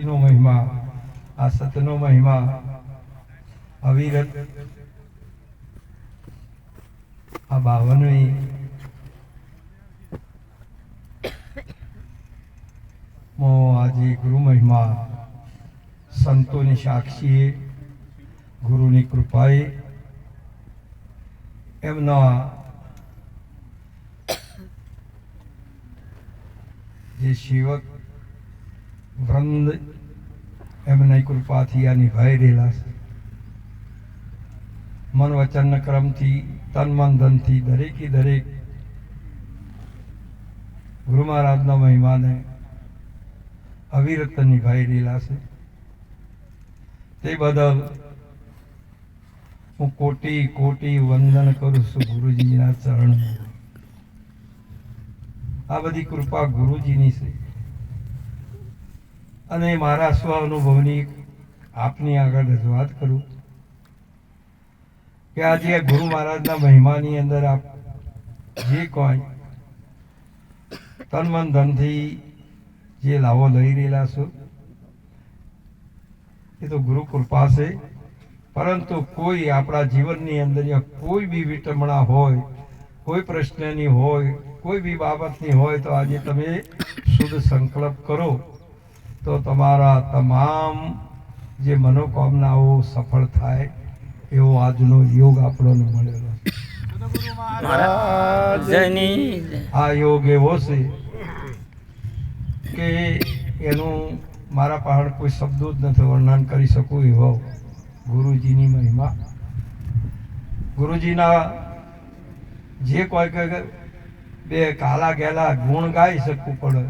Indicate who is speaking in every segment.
Speaker 1: નો મહિમા, આ સતનો મહિમા અવિરત આ 52મી આજે ગુરુ મહિમા સંતોની સાક્ષીએ ગુરુની કૃપાએ એમના જે સેવક વૃંદ એમની કૃપાથી આ નિભાઈ રહેલા છે. મન વચન ક્રમથી તન મન ધનથી દરેકે દરેક ગુરુ મહારાજના મહિમાને અવિરત નિભાઈ રહેલા છે. તે બદલ હું કોટી કોટી વંદન કરું છું ગુરુજીના ચરણમાં. આ બધી કૃપા ગુરુજીની છે અને મારા સ્વ અનુભવની આપની આગળ રજૂઆત કરું કે આજે ગુરુ મહારાજના મહિમાની અંદર આપ જે કોઈ તન મન ધનથી જે લાવો લઈ રહેલા છો એ તો ગુરુ કૃપા છે. પરંતુ કોઈ આપણા જીવનની અંદર કોઈ બી વિટમણા હોય, કોઈ પ્રશ્નની હોય, કોઈ બી બાબતની હોય તો આજે તમે શુદ્ધ સંકલ્પ કરો તો તમારા તમામ જે મનોકામનાઓ સફળ થાય એવો આજનો યોગ આપણને મળેલો છે. આ યોગ એવો છે કે એનું મારા પાસે કોઈ શબ્દો જ નથી વર્ણન કરી શકું એવો ગુરુજીની મહિમા. ગુરુજીના જે કોઈ બે કાલા ગેલા ગુણ ગાઈ શકવું પડે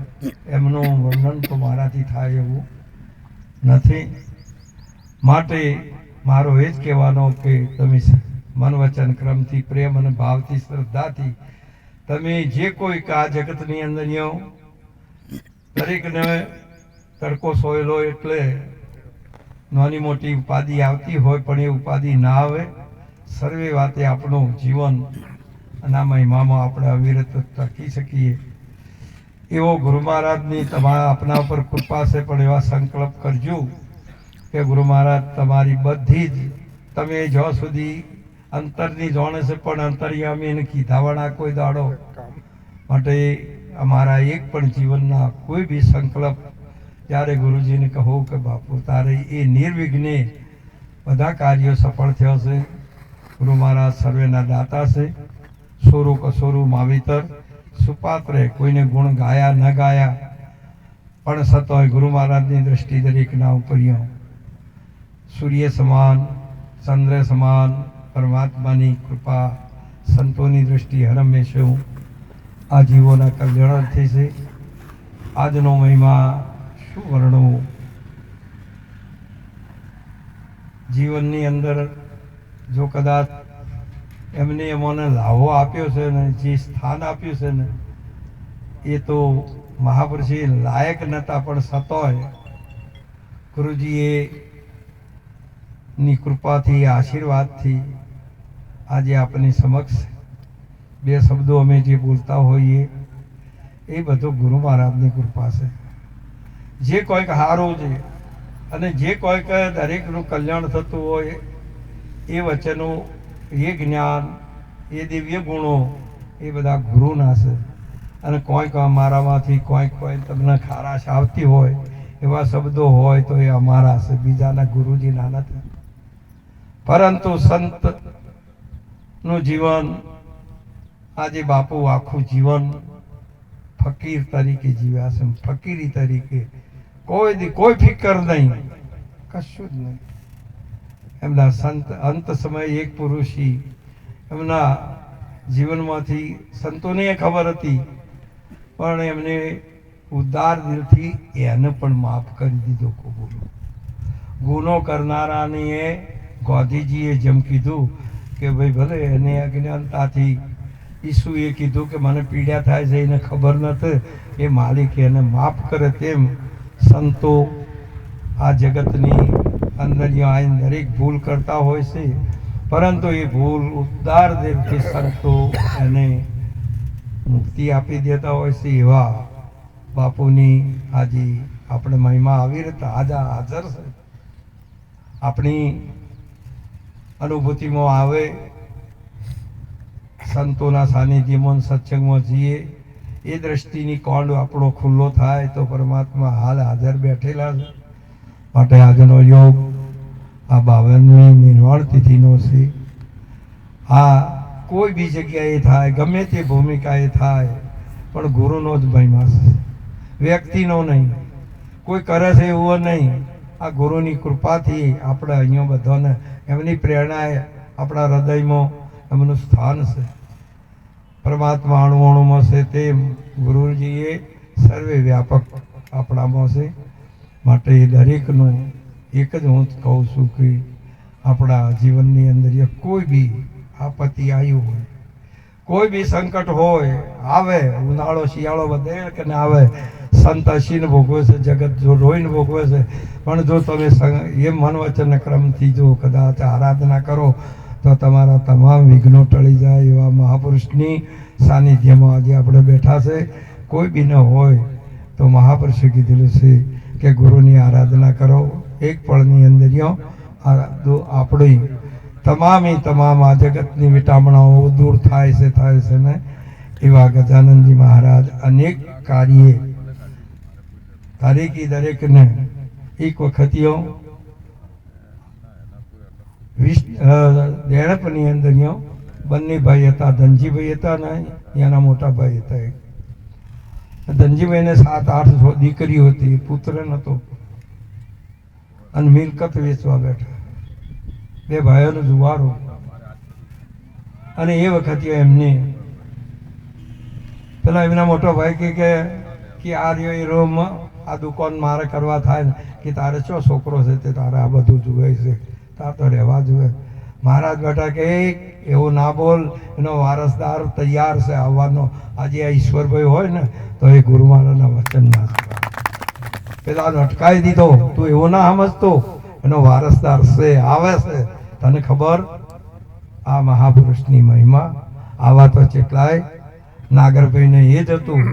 Speaker 1: એમનું વર્ણન તો મારાથી થાય એવું નથી. માટે મારો એ જ કહેવાનો કે તમે મન વચન ક્રમથી પ્રેમ અને ભાવથી શ્રદ્ધાથી તમે જે કોઈ આ જગતની અંદર દરેકને તડકો સોયેલો એટલે નાની મોટી ઉપાધિ આવતી હોય પણ એ ઉપાધિ ના આવે. સર્વે વાતે આપણું જીવન અને આ મહિમામાં આપણે અવિરત ટકી શકીએ એવો ગુરુ મહારાજની તમારા આપના ઉપર કૃપા છે. પણ એવા સંકલ્પ કરજો કે ગુરુ મહારાજ તમારી બધી જ તમે જ્યાં સુધી અંતરની જાણે છે પણ અંતર્યામી એને કીધાવાના કોઈ દાડો માટે અમારા એક પણ જીવનના કોઈ બી સંકલ્પ ત્યારે ગુરુજીને કહો કે બાપુ તારે એ નિર્વિઘ્ને બધા કાર્યો સફળ થયો છે. ગુરુ મહારાજ સર્વેના દાતા છે. સોરું કસોરું માવિતર સુપાત્રે કોઈને ગુણ ગાયા ન ગાયા પણ સતોય ગુરુ મહારાજની દ્રષ્ટિ દરેકના ઉપર સૂર્ય સમાન ચંદ્ર સમાન પરમાત્માની કૃપા સંતોની દ્રષ્ટિ હરમેશા આ જીવોના કલ્યાણાર્થી છે. આજનો મહિમા શું વર્ણવું. જીવનની અંદર જો કદાચ એમને એમને લાવો આપ્યો છે ને જે સ્થાન આપ્યું છે ને એ તો મહાપુરુષે લાયક નહોતા પણ સતોય ગુરુજીએ ની કૃપાથી આશીર્વાદથી આજે આપણી સમક્ષ બે શબ્દો અમે જે બોલતા હોઈએ એ બધું ગુરુ મહારાજની કૃપા છે. જે કોઈક હારો છે અને જે કોઈક દરેકનું કલ્યાણ થતું હોય એ વચનો એ જ્ઞાન એ દિવ્ય ગુણો એ બધા ગુરુના છે. અને કોઈક અમારામાંથી કોઈક તમને ખારાશ આવતી હોય એવા શબ્દો હોય તો એ અમારા છે, બીજાના ગુરુજીના નથી. પરંતુ સંતનું જીવન આજે બાપુ આખું જીવન ફકીર તરીકે જીવ્યા છે. ફકીરી તરીકે કોઈ ફિકર નહીં, કશું જ નહીં. એમના સંત અંત સમયે એક પુરુષી એમના જીવનમાંથી સંતોને ખબર હતી પણ એમને ઉદાર દિલથી એને પણ માફ કરી દીધો. ગુનો કરનારાને ગાંધીજીએ જેમ કીધું કે ભાઈ ભલે એને અજ્ઞાનતાથી ઈસુએ કીધું કે મને પીડા થાય છે એને ખબર નથી એ માલિક એને માફ કરે તેમ સંતો આ જગતની અંદર આવીને દરેક ભૂલ કરતા હોય છે પરંતુ એ ભૂલ ઉદાર દિલથી સંતો એને મુક્તિ આપી દેતા હોય છે. એવા બાપુની આજે આપણે મહિમા આવી રીતે હાજર છે. આપણી અનુભૂતિમાં આવે, સંતોના સાનિધ્યમાં સત્સંગમાં જઈએ, એ દ્રષ્ટિની કોંડ આપણો ખુલ્લો થાય તો પરમાત્મા હાલ હાજર બેઠેલા છે. માટે આજનો યોગ આ 52મી નિર્વાણ તિથિનો છે. આ કોઈ બી જગ્યાએ થાય, ગમે તે ભૂમિકાએ થાય, પણ ગુરુનો જ મહિમા છે, વ્યક્તિનો નહીં. કોઈ કરે છે એવો નહીં. આ ગુરુની કૃપાથી આપણે અહીંયા બધાને એમની પ્રેરણાએ આપણા હૃદયમાં એમનું સ્થાન છે. પરમાત્મા અણુ અણુમાં છે તેમ ગુરુજીએ સર્વે વ્યાપક આપણામાં છે. માટે એ દરેકનું એક જ હું કહું છું કે આપણા જીવનની અંદર કોઈ બી આપત્તિ આવ્યું હોય, કોઈ બી સંકટ હોય, આવે ઉનાળો શિયાળો બધે કે ના આવે, સંત હસીને ભોગવે છે, જગત જો રોઈને ભોગવે છે, પણ જો તમે એ મન વચન ક્રમથી જો કદાચ આરાધના કરો તો તમારા તમામ વિઘ્નો ટળી જાય. એવા મહાપુરુષની સાનિધ્યમાં આજે આપણે બેઠા છે. કોઈ બી ન હોય તો મહાપુરુષે કીધેલું છે કે ગુરુની આરાધના કરો, એક પળની અંદર આપણી તમામ આ જગતની વિટામણાઓ દૂર થાય છે ને. એવા ગજાનંદજી મહારાજ અનેક કાર્યે દરેકને એક વખત દેણપની અંદર બંને ભાઈ હતા. ધનજીભાઈ હતા ને એના મોટા ભાઈ હતા. ધનજીભાઈને 7-8 દીકરીઓ હતી, પુત્ર નતો, અને મિલકત વેચવા બેઠા. બે ભાઈઓનો જુવારો. અને એ વખતે એમને પેલા એમના મોટો ભાઈ કે આ રહ્યો એ રૂમ, આ દુકાન મારે કરવા થાય ને કે તારે શું છોકરો છે તે તારે આ બધું જુએ છે, તાર તો રહેવા જોઈએ. મહારાજ બેઠા કે એવું ના બોલ, એનો વારસદાર તૈયાર છે આવવાનો. આજે આ ઈશ્વરભાઈ હોય ને તો એ ગુરુ મહારાજના વચન ના પેલા અટકાવી દીધો. તું એવો ના સમજતો, એનો વારસદાર છે, આવે છે. તને ખબર આ મહાપુરુષની મહિમા. આવા તો કેટલાય. નાગરભાઈને એ જ હતું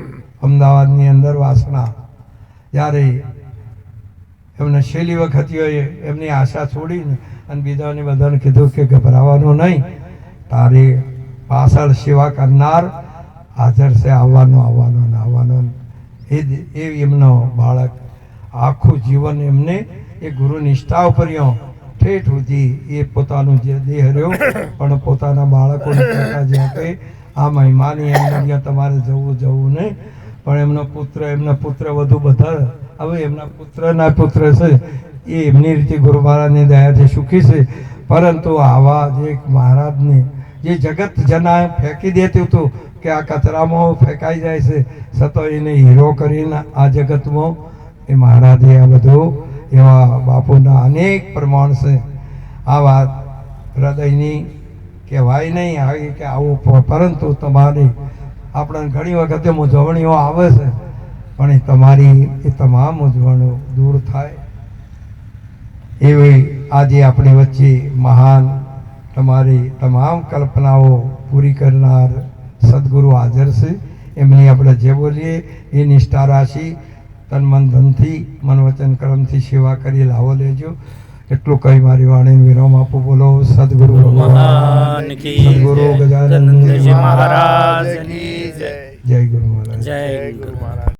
Speaker 1: અમદાવાદની અંદર વાસણા. જ્યારે એમને છેલ્લી વખત એમની આશા છોડીને અને બીજાને બધાને કીધું કે ગભરાવાનું નહીં, તારી પાછળ સેવા કરનાર હાજર છે, આવવાનો. એ એમનો બાળક આખું જીવન એમને એ ગુરુ નિષ્ઠા ઉપર ઠેઠ સુધી એ પોતાનું જે દેહ રહ્યો, પણ પોતાના બાળકોને કહેતા જ્યાં કે આ મહિમાની અંદર તમારે જવું નહીં. પણ એમના પુત્ર વધુ બધા, હવે એમના પુત્ર છે એ એમની રીતે ગુરુ મહારાજની દયાથી સુખી છે. પરંતુ આવા જે મહારાજને જે જગત જના ફેંકી દેતું હતું કે આ કચરામાં ફેંકાઈ જાય છે, છતાં એને હીરો કરીને આ જગતમાં એ મહારાજે આ બધું એવા બાપુના અનેક પ્રમાણ છે. આ વાત હૃદયની કહેવાય નહીં આવી કે આવું, પરંતુ તમારી આપણે ઘણી વખતે મૂંઝવણીઓ આવે છે, પણ એ તમારી એ તમામ મૂંઝવણો દૂર થાય એવી આજે આપણી વચ્ચે મહાન તમારી તમામ કલ્પનાઓ પૂરી કરનાર સદગુરુ હાજર છે. એમની આપણે જે બોલીએ એ નિષ્ઠા રાશિ તન મન ધનથી મન વચન કર્મથી સેવા કરી લાવો લેજો. એટલું કઈ મારી વાણી વિરામ આપો. બોલો સદગુરુ ભગવાન કી જય, સદગુરુ ગજાનંદજી મહારાજ કી જય. જય ગુરુ મહારાજ. જય ગુરુ મહારાજ.